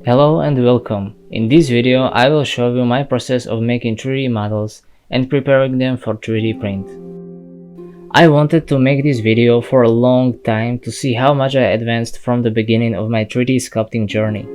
Hello and welcome. In this video I will show you my process of making 3D models and preparing them for 3D print. I wanted to make this video for a long time to see how much I advanced from the beginning of my 3D sculpting journey.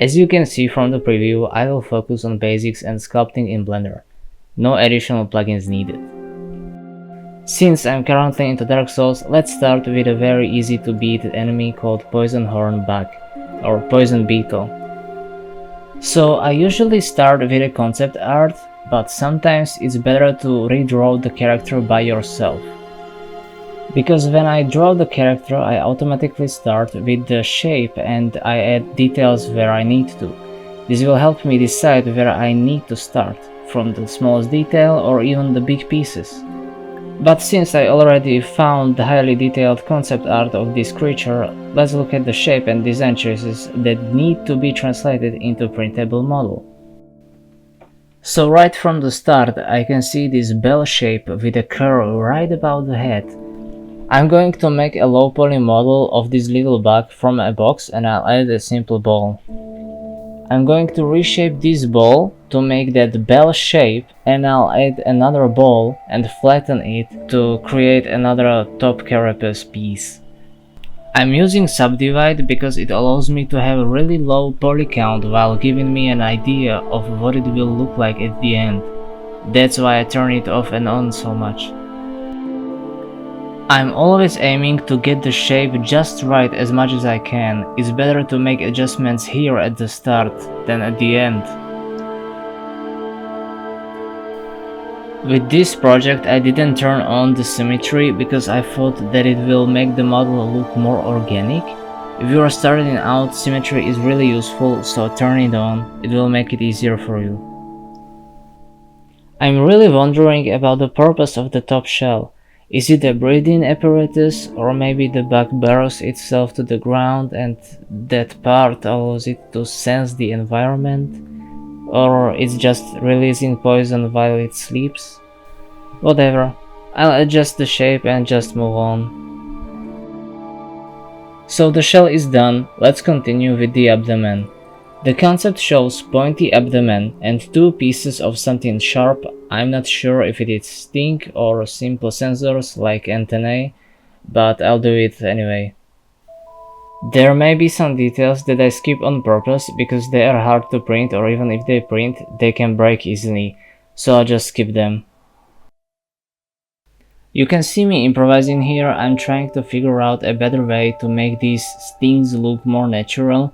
As you can see from the preview, I will focus on basics and sculpting in Blender. No additional plugins needed. Since I'm currently into Dark Souls, let's start with a very easy to beat enemy called Poisonhorn bug, or Poison Beetle. So I usually start with a concept art, but sometimes it's better to redraw the character by yourself. Because when I draw the character, I automatically start with the shape and I add details where I need to. This will help me decide where I need to start, from the smallest detail or even the big pieces. But since I already found the highly detailed concept art of this creature, let's look at the shape and design choices that need to be translated into a printable model. So right from the start I can see this bell shape with a curve right above the head. I'm going to make a low poly model of this little bug from a box and I'll add a simple ball. I'm going to reshape this ball to make that bell shape and I'll add another ball and flatten it to create another top carapace piece. I'm using subdivide because it allows me to have a really low poly count while giving me an idea of what it will look like at the end. That's why I turn it off and on so much. I'm always aiming to get the shape just right as much as I can. It's better to make adjustments here at the start than at the end. With this project I didn't turn on the symmetry because I thought that it will make the model look more organic. If you are starting out, symmetry is really useful, so turn it on, it will make it easier for you. I'm really wondering about the purpose of the top shell. Is it a breathing apparatus, or maybe the bug burrows itself to the ground and that part allows it to sense the environment? Or it's just releasing poison while it sleeps? Whatever, I'll adjust the shape and just move on. So the shell is done, let's continue with the abdomen. The concept shows pointy abdomen and two pieces of something sharp. I'm not sure if it is sting or simple sensors like antennae, but I'll do it anyway. There may be some details that I skip on purpose because they are hard to print, or even if they print, they can break easily, so I'll just skip them. You can see me improvising here. I'm trying to figure out a better way to make these stings look more natural,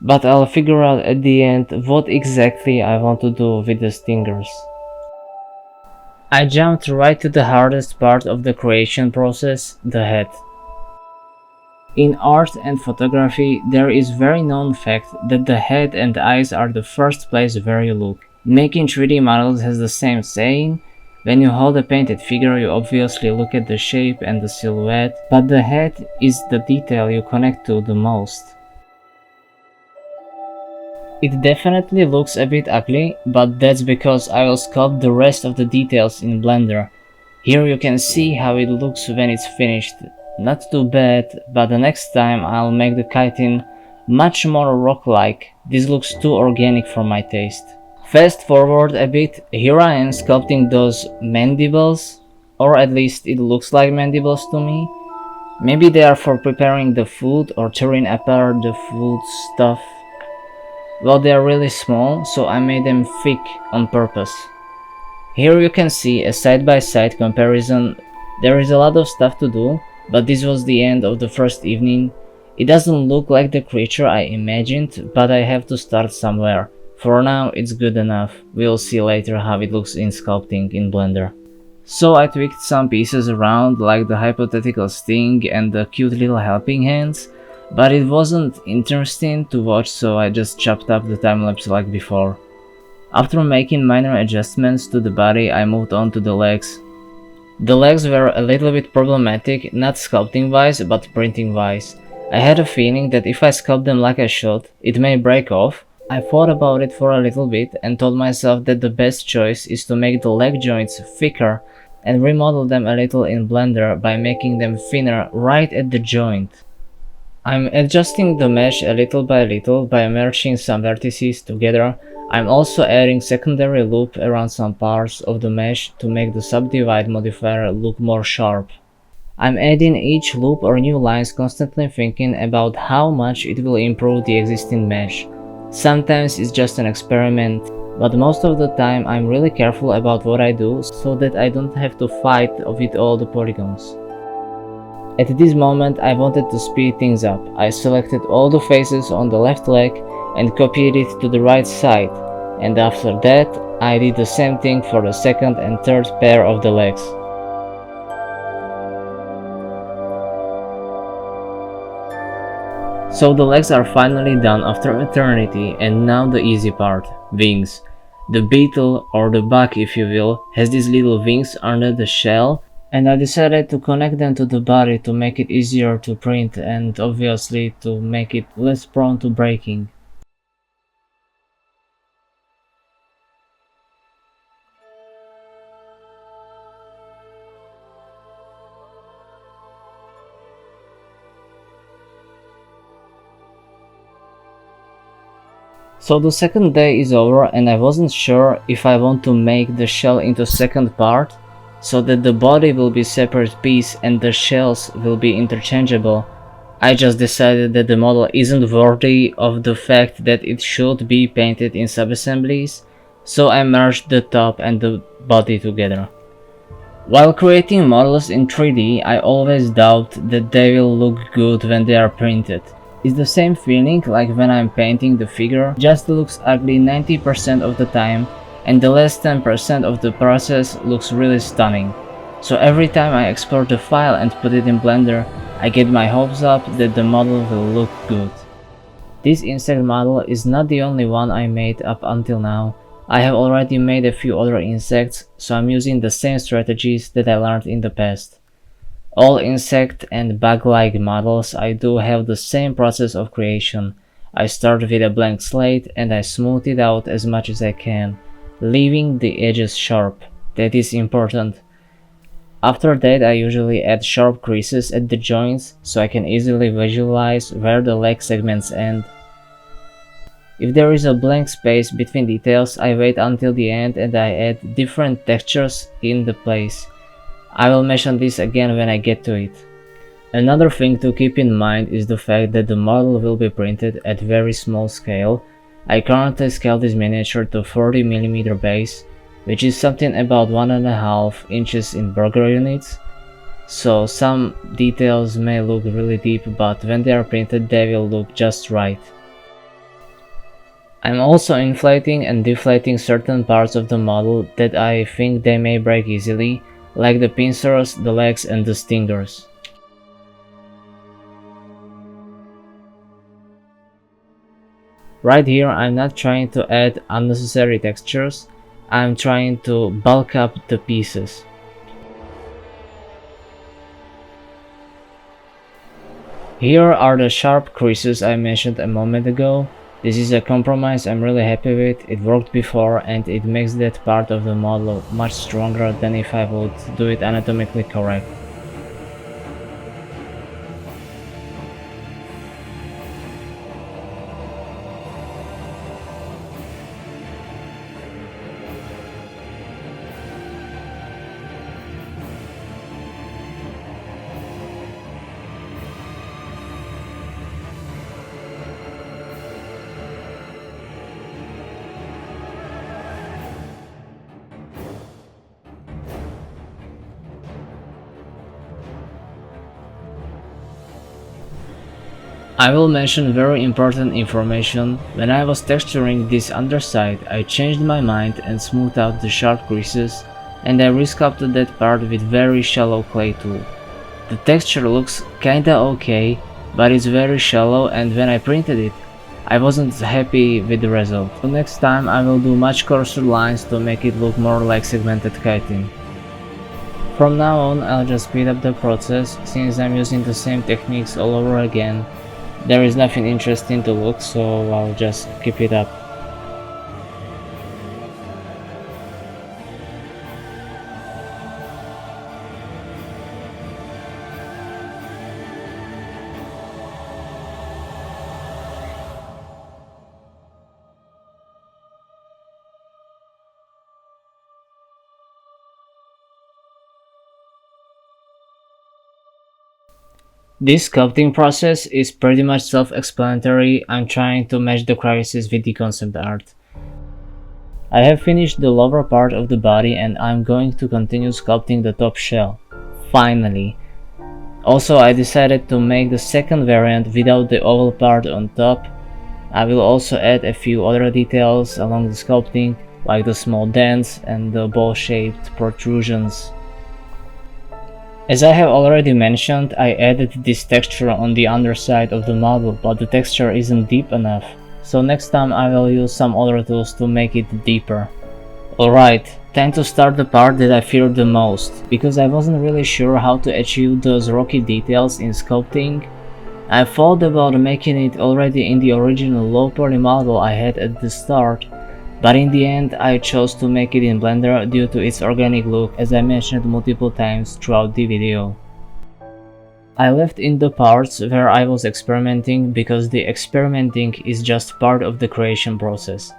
but I'll figure out at the end what exactly I want to do with the stingers. I jumped right to the hardest part of the creation process, the head. In art and photography, there is very known fact that the head and eyes are the first place where you look. Making 3D models has the same saying. When you hold a painted figure, you obviously look at the shape and the silhouette, but the head is the detail you connect to the most. It definitely looks a bit ugly, but that's because I will sculpt the rest of the details in Blender. Here you can see how it looks when it's finished. Not too bad, but the next time I'll make the chitin much more rock-like. This looks too organic for my taste. Fast forward a bit, here I am sculpting those mandibles, or at least it looks like mandibles to me. Maybe they are for preparing the food or tearing apart the food stuff. Well, they are really small, so I made them thick on purpose. Here you can see a side-by-side comparison. There is a lot of stuff to do, but this was the end of the first evening. It doesn't look like the creature I imagined, but I have to start somewhere. For now, it's good enough. We'll see later how it looks in sculpting in Blender. So I tweaked some pieces around, like the hypothetical sting and the cute little helping hands. But it wasn't interesting to watch, so I just chopped up the timelapse like before. After making minor adjustments to the body, I moved on to the legs. The legs were a little bit problematic, not sculpting wise, but printing wise. I had a feeling that if I sculpt them like I should, it may break off. I thought about it for a little bit and told myself that the best choice is to make the leg joints thicker and remodel them a little in Blender by making them thinner right at the joint. I'm adjusting the mesh a little by merging some vertices together. I'm also adding secondary loop around some parts of the mesh to make the subdivide modifier look more sharp. I'm adding each loop or new lines constantly thinking about how much it will improve the existing mesh. Sometimes it's just an experiment, but most of the time I'm really careful about what I do so that I don't have to fight with all the polygons. At this moment I wanted to speed things up. I selected all the faces on the left leg and copied it to the right side, and after that I did the same thing for the second and third pair of the legs. So the legs are finally done after eternity, and now the easy part, wings. The beetle, or the bug if you will, has these little wings under the shell, and I decided to connect them to the body to make it easier to print and obviously to make it less prone to breaking. So the second day is over and I wasn't sure if I want to make the shell into second part, so that the body will be separate piece and the shells will be interchangeable. I just decided that the model isn't worthy of the fact that it should be painted in subassemblies, so I merged the top and the body together. While creating models in 3D, I always doubt that they will look good when they are printed. It's the same feeling like when I'm painting the figure, just looks ugly 90% of the time, and the last 10% of the process looks really stunning. So every time I export the file and put it in Blender, I get my hopes up that the model will look good. This insect model is not the only one I made up until now. I have already made a few other insects, so I'm using the same strategies that I learned in the past. All insect and bug-like models I do have the same process of creation. I start with a blank slate and I smooth it out as much as I can, leaving the edges sharp. That is important. After that I usually add sharp creases at the joints so I can easily visualize where the leg segments end. If there is a blank space between details, I wait until the end and I add different textures in the place. I will mention this again when I get to it. Another thing to keep in mind is the fact that the model will be printed at very small scale. I currently scaled this miniature to 40mm base, which is something about 1.5 inches in burger units, so some details may look really deep, but when they are printed they will look just right. I'm also inflating and deflating certain parts of the model that I think they may break easily, like the pincers, the legs and the stingers. Right here I'm not trying to add unnecessary textures, I'm trying to bulk up the pieces. Here are the sharp creases I mentioned a moment ago. This is a compromise I'm really happy with. It worked before and it makes that part of the model much stronger than if I would do it anatomically correct. I will mention very important information. When I was texturing this underside, I changed my mind and smoothed out the sharp creases, and I resculpted that part with very shallow clay tool. The texture looks kinda okay, but it's very shallow, and when I printed it, I wasn't happy with the result. So next time I will do much coarser lines to make it look more like segmented chitin. From now on I'll just speed up the process, since I'm using the same techniques all over again. There is nothing interesting to look, so I'll just keep it up. This sculpting process is pretty much self-explanatory. I'm trying to match the crevices with the concept art. I have finished the lower part of the body and I'm going to continue sculpting the top shell. Finally! Also, I decided to make the second variant without the oval part on top. I will also add a few other details along the sculpting, like the small dents and the ball-shaped protrusions. As I have already mentioned, I added this texture on the underside of the model, but the texture isn't deep enough, so next time I will use some other tools to make it deeper. Alright, time to start the part that I feared the most, because I wasn't really sure how to achieve those rocky details in sculpting. I thought about making it already in the original low poly model I had at the start, but in the end I chose to make it in Blender due to its organic look, as I mentioned multiple times throughout the video. I left in the parts where I was experimenting because the experimenting is just part of the creation process.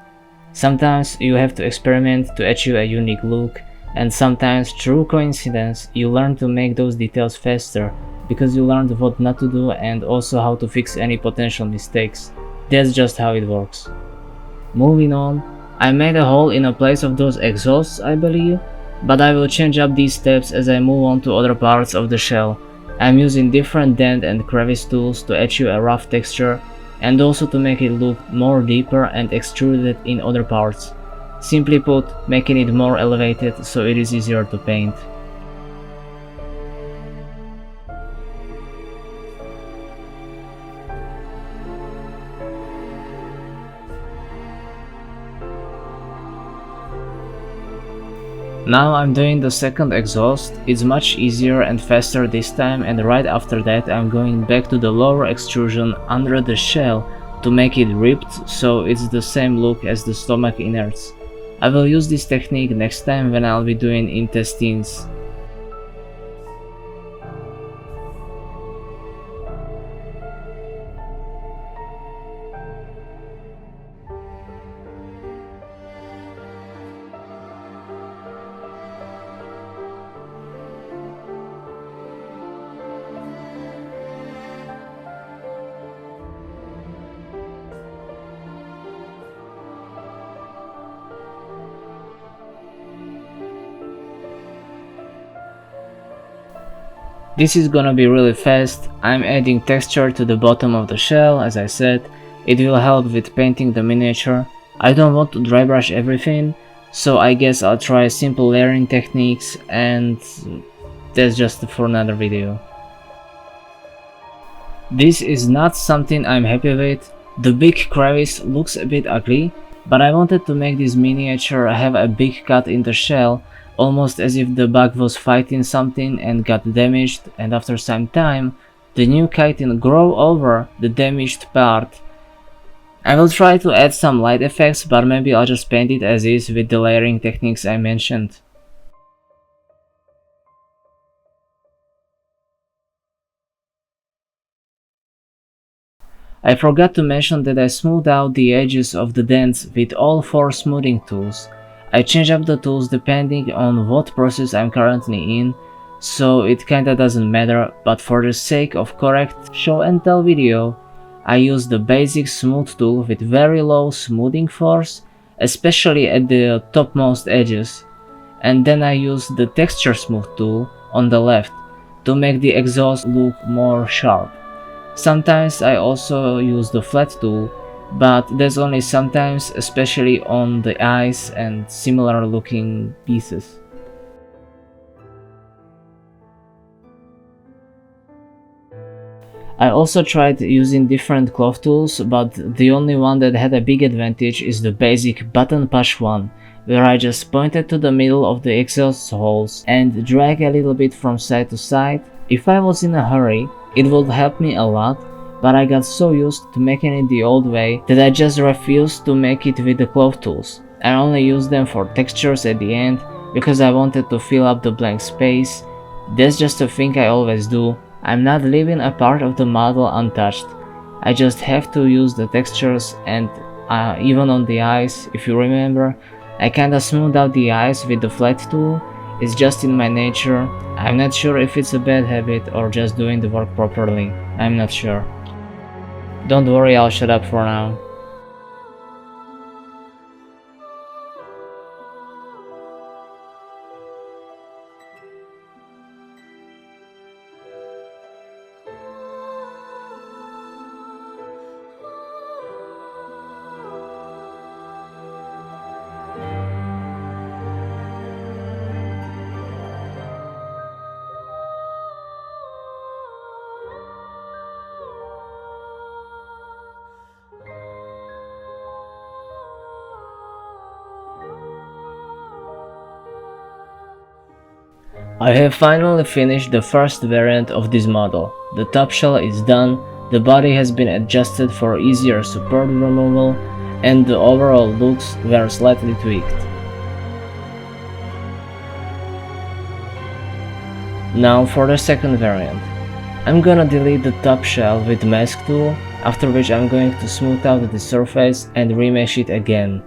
Sometimes you have to experiment to achieve a unique look, and sometimes through coincidence you learn to make those details faster because you learned what not to do and also how to fix any potential mistakes. That's just how it works. Moving on, I made a hole in a place of those exhausts, I believe, but I will change up these steps as I move on to other parts of the shell. I'm using different dent and crevice tools to achieve a rough texture and also to make it look more deeper and extruded in other parts. Simply put, making it more elevated so it is easier to paint. Now I'm doing the second exhaust. It's much easier and faster this time, and right after that I'm going back to the lower extrusion under the shell to make it ripped so it's the same look as the stomach innards. I will use this technique next time when I'll be doing intestines. This is gonna be really fast. I'm adding texture to the bottom of the shell, as I said. It will help with painting the miniature. I don't want to dry brush everything, so I guess I'll try simple layering techniques, and that's just for another video. This is not something I'm happy with. The big crevice looks a bit ugly, but I wanted to make this miniature have a big cut in the shell, almost as if the bug was fighting something and got damaged, and after some time the new chitin grew over the damaged part. I will try to add some light effects, but maybe I'll just paint it as is with the layering techniques I mentioned. I forgot to mention that I smoothed out the edges of the dents with all 4 smoothing tools. I change up the tools depending on what process I'm currently in, so it kinda doesn't matter, but for the sake of correct show and tell video, I use the basic smooth tool with very low smoothing force, especially at the topmost edges, and then I use the texture smooth tool on the left to make the exhaust look more sharp. Sometimes I also use the flat tool, but that's only sometimes, especially on the eyes and similar looking pieces. I also tried using different cloth tools, but the only one that had a big advantage is the basic button push one, where I just pointed to the middle of the exhaust holes and drag a little bit from side to side. If I was in a hurry, it would help me a lot, but I got so used to making it the old way that I just refused to make it with the cloth tools. I only used them for textures at the end because I wanted to fill up the blank space. That's just a thing I always do. I'm not leaving a part of the model untouched. I just have to use the textures, and even on the eyes, if you remember, I kinda smoothed out the eyes with the flat tool. It's just in my nature. I'm not sure if it's a bad habit or just doing the work properly. I'm not sure. Don't worry, I'll shut up for now. I have finally finished the first variant of this model. The top shell is done, the body has been adjusted for easier support removal, and the overall looks were slightly tweaked. Now for the second variant. I'm gonna delete the top shell with mask tool, after which I'm going to smooth out the surface and remesh it again.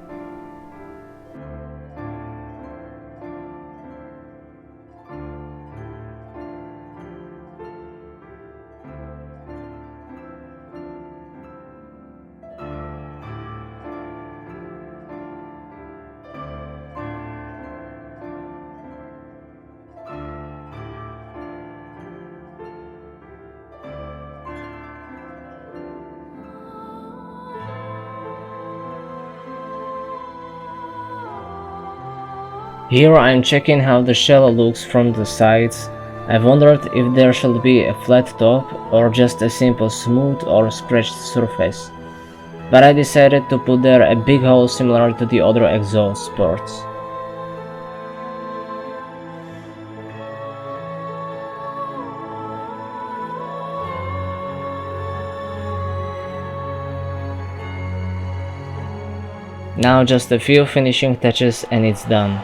Here I am checking how the shell looks from the sides. I've wondered if there should be a flat top or just a simple smooth or scratched surface, but I decided to put there a big hole similar to the other exhaust ports. Now just a few finishing touches and it's done.